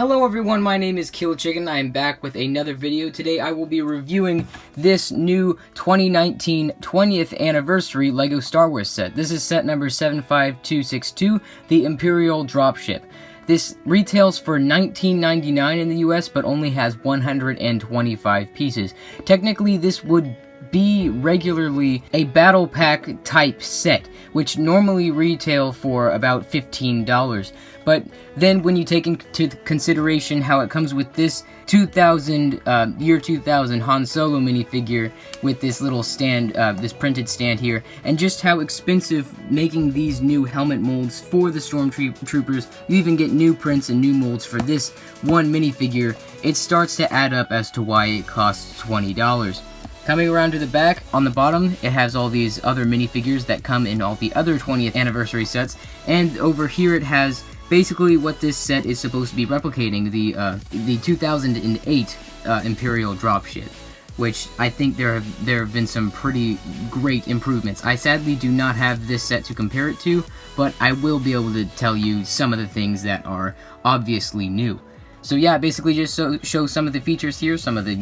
Hello everyone, my name is Kill Chicken. I am back with another video. Today I will be reviewing this new 2019 20th anniversary LEGO Star Wars set. This is set number 75262, the Imperial Dropship. This retails for $19.99 in the US, but only has 125 pieces. Technically, this would be regularly a battle pack type set, which normally retail for about $15. But then when you take into consideration how it comes with this year 2000 Han Solo minifigure with this little stand, this printed stand here, and just how expensive making these new helmet molds for the Stormtroopers, you even get new prints and new molds for this one minifigure, it starts to add up as to why it costs $20. Coming around to the back, on the bottom, it has all these other minifigures that come in all the other 20th anniversary sets, and over here it has basically what this set is supposed to be replicating, the 2008 Imperial Dropship, which I think there have been some pretty great improvements. I sadly do not have this set to compare it to, but I will be able to tell you some of the things that are obviously new. So yeah, basically just show some of the features here, some of the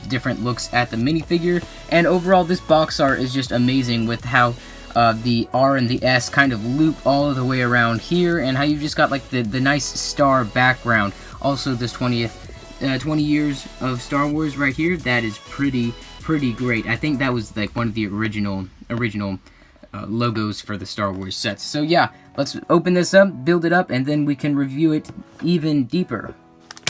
different looks at the minifigure, and overall this box art is just amazing with how the R and the S kind of loop all the way around here, and how you've just got like the nice star background. Also this 20 years of Star Wars right here, that is pretty great. I think that was like one of the original logos for the Star Wars sets. So yeah, let's open this up, build it up, and then we can review it even deeper.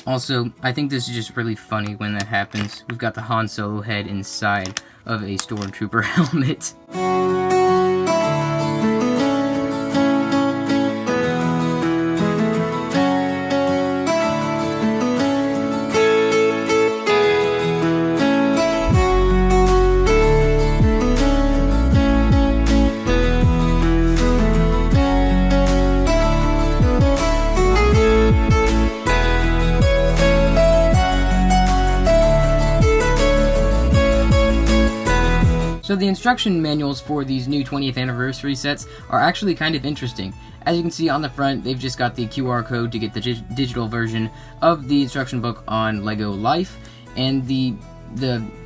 Also, I think this is just really funny when that happens. We've got the Han Solo head inside of a Stormtrooper helmet. So the instruction manuals for these new 20th anniversary sets are actually kind of interesting. As you can see on the front, they've just got the QR code to get the digital version of the instruction book on LEGO Life, and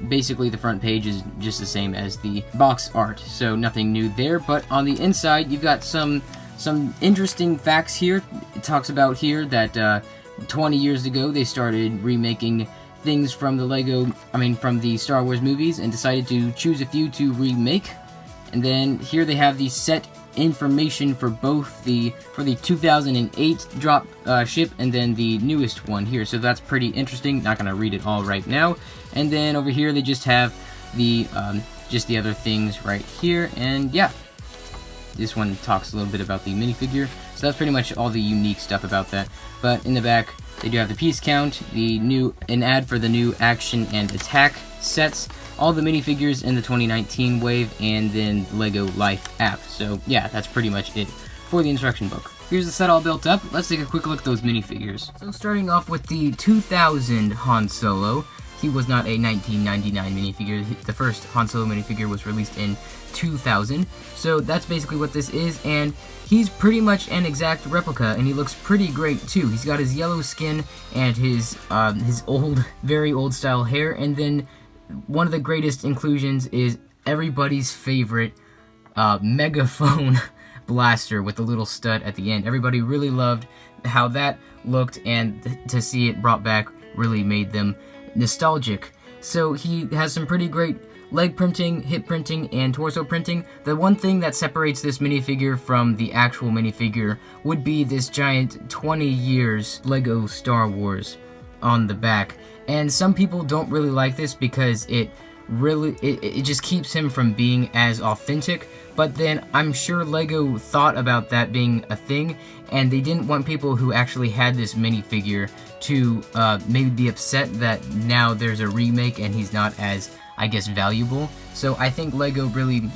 basically the front page is just the same as the box art, so nothing new there. But on the inside, you've got some interesting facts here. It talks about here that 20 years ago they started remaking things from from the Star Wars movies, and decided to choose a few to remake. And then here they have the set information for both the 2008 drop ship and then the newest one here. So that's pretty interesting. Not gonna read it all right now. And then over here they just have the other things right here. And yeah, this one talks a little bit about the minifigure. So that's pretty much all the unique stuff about that. But in the back, they do have the piece count, an ad for the new action and attack sets, all the minifigures in the 2019 wave, and then LEGO Life app. So yeah, that's pretty much it for the instruction book. Here's the set all built up. Let's take a quick look at those minifigures. So starting off with the 2000 Han Solo. He was not a 1999 minifigure. The first Han Solo minifigure was released in 2000. So that's basically what this is, and he's pretty much an exact replica, and he looks pretty great too. He's got his yellow skin and his very old style hair, and then one of the greatest inclusions is everybody's favorite megaphone blaster with the little stud at the end. Everybody really loved how that looked, and to see it brought back really made them nostalgic. So he has some pretty great leg printing, hip printing, and torso printing. The one thing that separates this minifigure from the actual minifigure would be this giant 20 years LEGO Star Wars on the back. And some people don't really like this because it just keeps him from being as authentic. But then I'm sure LEGO thought about that being a thing, and they didn't want people who actually had this minifigure to maybe be upset that now there's a remake and he's not as, I guess, valuable. So I think LEGO really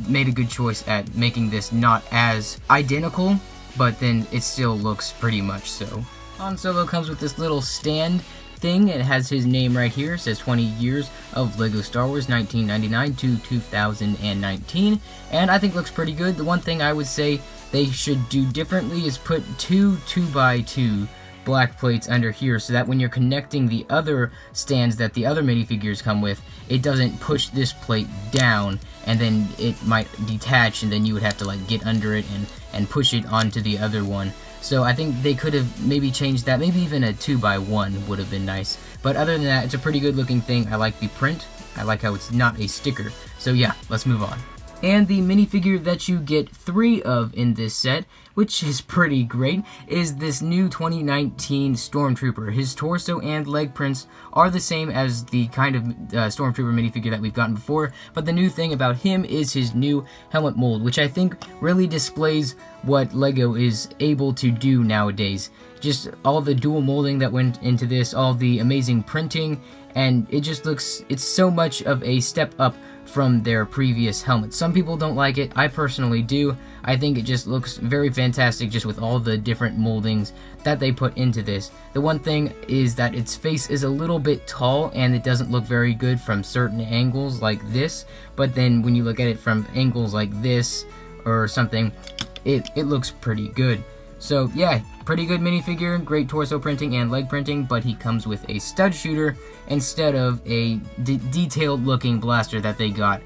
made a good choice at making this not as identical, but then it still looks pretty much so. Han Solo comes with this little stand thing. It has his name right here. It says 20 years of LEGO Star Wars 1999 to 2019, and I think looks pretty good. The one thing I would say they should do differently is put two 2x2 black plates under here so that when you're connecting the other stands that the other minifigures come with, it doesn't push this plate down and then it might detach and then you would have to like get under it and push it onto the other one. So I think they could have maybe changed that. Maybe even a 2x1 would have been nice. But other than that, it's a pretty good looking thing. I like the print. I like how it's not a sticker. So yeah, let's move on. And the minifigure that you get 3 of in this set, which is pretty great, is this new 2019 Stormtrooper. His torso and leg prints are the same as the kind of Stormtrooper minifigure that we've gotten before, but the new thing about him is his new helmet mold, which I think really displays what LEGO is able to do nowadays. Just all the dual molding that went into this, all the amazing printing, and it just looks, it's so much of a step up from their previous helmets. Some people don't like it, I personally do. I think it just looks very fantastic just with all the different moldings that they put into this. The one thing is that its face is a little bit tall and it doesn't look very good from certain angles like this, but then when you look at it from angles like this or something, it looks pretty good. So yeah, pretty good minifigure, great torso printing and leg printing, but he comes with a stud shooter instead of a detailed looking blaster that they got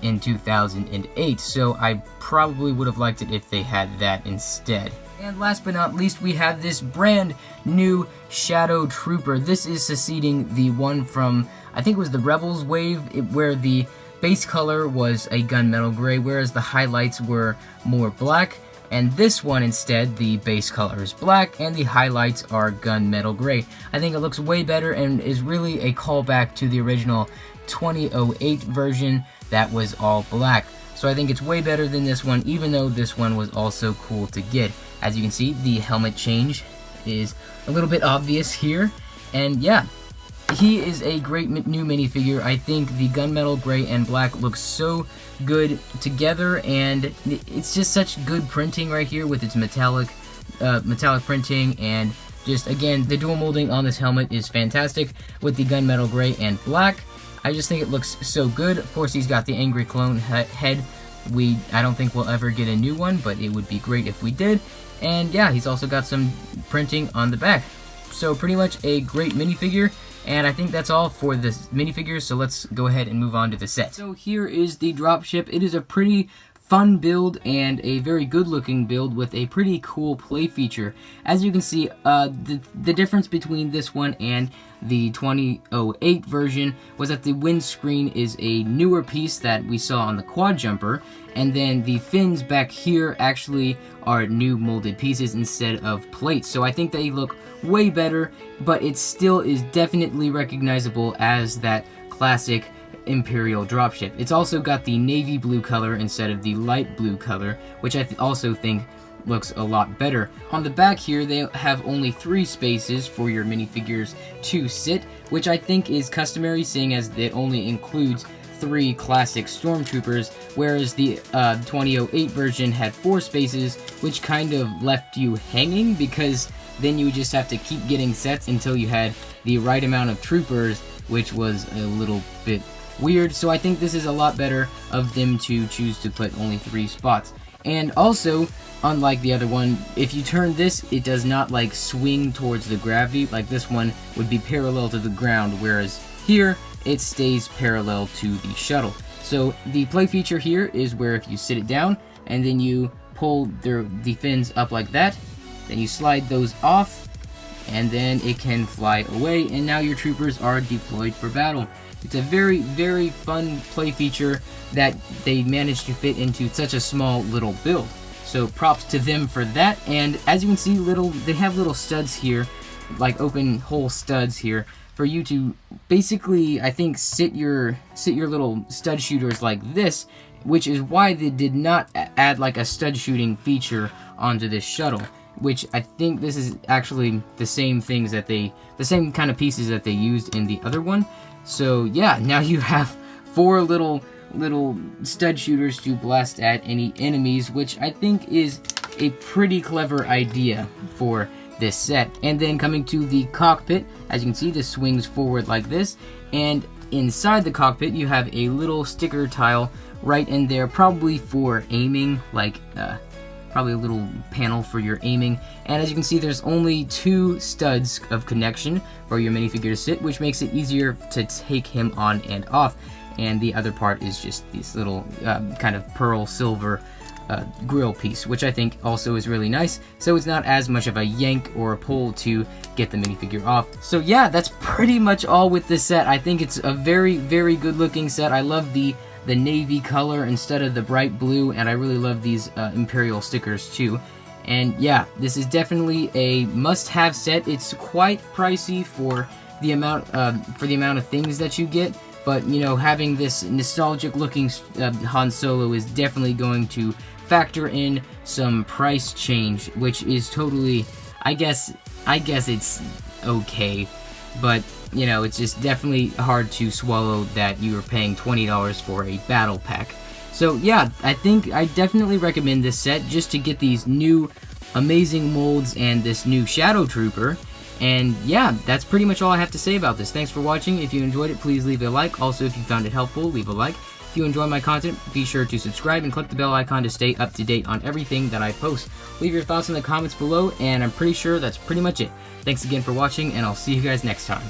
in 2008. So I probably would have liked it if they had that instead. And last but not least, we have this brand new Shadow Trooper. This is succeeding the one from, I think it was the Rebels wave, where the base color was a gunmetal gray, whereas the highlights were more black. And this one instead, the base color is black and the highlights are gunmetal gray. I think it looks way better and is really a callback to the original 2008 version that was all black. So I think it's way better than this one, even though this one was also cool to get. As you can see, the helmet change is a little bit obvious here. And yeah, he is a great new minifigure. I think the gunmetal gray and black looks so good together, and it's just such good printing right here with its metallic printing, and just again the dual molding on this helmet is fantastic with the gunmetal gray and black. I just think it looks so good. Of course, he's got the angry clone head. I don't think we'll ever get a new one, but it would be great if we did. And yeah, he's also got some printing on the back. So pretty much a great minifigure. And I think that's all for the minifigures, so let's go ahead and move on to the set. So here is the Dropship. It is a pretty fun build and a very good looking build with a pretty cool play feature. As you can see, the difference between this one and the 2008 version was that the windscreen is a newer piece that we saw on the quad jumper, and then the fins back here actually are new molded pieces instead of plates. So I think they look way better, but it still is definitely recognizable as that classic Imperial dropship. It's also got the navy blue color instead of the light blue color, which I also think looks a lot better. On the back here, they have only 3 spaces for your minifigures to sit, which I think is customary, seeing as it only includes 3 classic Stormtroopers, whereas the 2008 version had 4 spaces, which kind of left you hanging, because then you would just have to keep getting sets until you had the right amount of troopers, which was a little bit weird. So I think this is a lot better of them to choose to put only 3 spots. And also, unlike the other one, if you turn this, it does not like swing towards the gravity. Like this one would be parallel to the ground, whereas here it stays parallel to the shuttle. So the play feature here is where if you sit it down and then you pull the fins up like that, then you slide those off, and then it can fly away, and now your troopers are deployed for battle. It's a very, very fun play feature that they managed to fit into such a small little build. So props to them for that. And as you can see, they have little studs here, like open hole studs here, for you to basically, I think, sit your little stud shooters like this, which is why they did not add like a stud shooting feature onto this shuttle. Which I think this is actually the same things that the same kind of pieces that they used in the other one. So yeah, now you have 4 little stud shooters to blast at any enemies, which I think is a pretty clever idea for this set. And then coming to the cockpit, as you can see, this swings forward like this, and inside the cockpit you have a little sticker tile right in there, probably for aiming, like probably a little panel for your aiming. And as you can see, there's only 2 studs of connection for your minifigure to sit, which makes it easier to take him on and off. And the other part is just this little kind of pearl silver grill piece, which I think also is really nice, so it's not as much of a yank or a pull to get the minifigure off. So yeah, that's pretty much all with this set. I think it's a very, very good looking set. I love the navy color instead of the bright blue, and I really love these Imperial stickers too. And yeah, this is definitely a must-have set. It's quite pricey for the amount of things that you get, but you know, having this nostalgic looking Han Solo is definitely going to factor in some price change, which is totally, I guess it's okay, but you know, it's just definitely hard to swallow that you are paying $20 for a battle pack. So yeah, I think I definitely recommend this set just to get these new amazing molds and this new Shadow Trooper. And yeah, that's pretty much all I have to say about this. Thanks for watching. If you enjoyed it, please leave a like. Also, if you found it helpful, leave a like. If you enjoy my content, be sure to subscribe and click the bell icon to stay up to date on everything that I post. Leave your thoughts in the comments below, and I'm pretty sure that's pretty much it. Thanks again for watching, and I'll see you guys next time.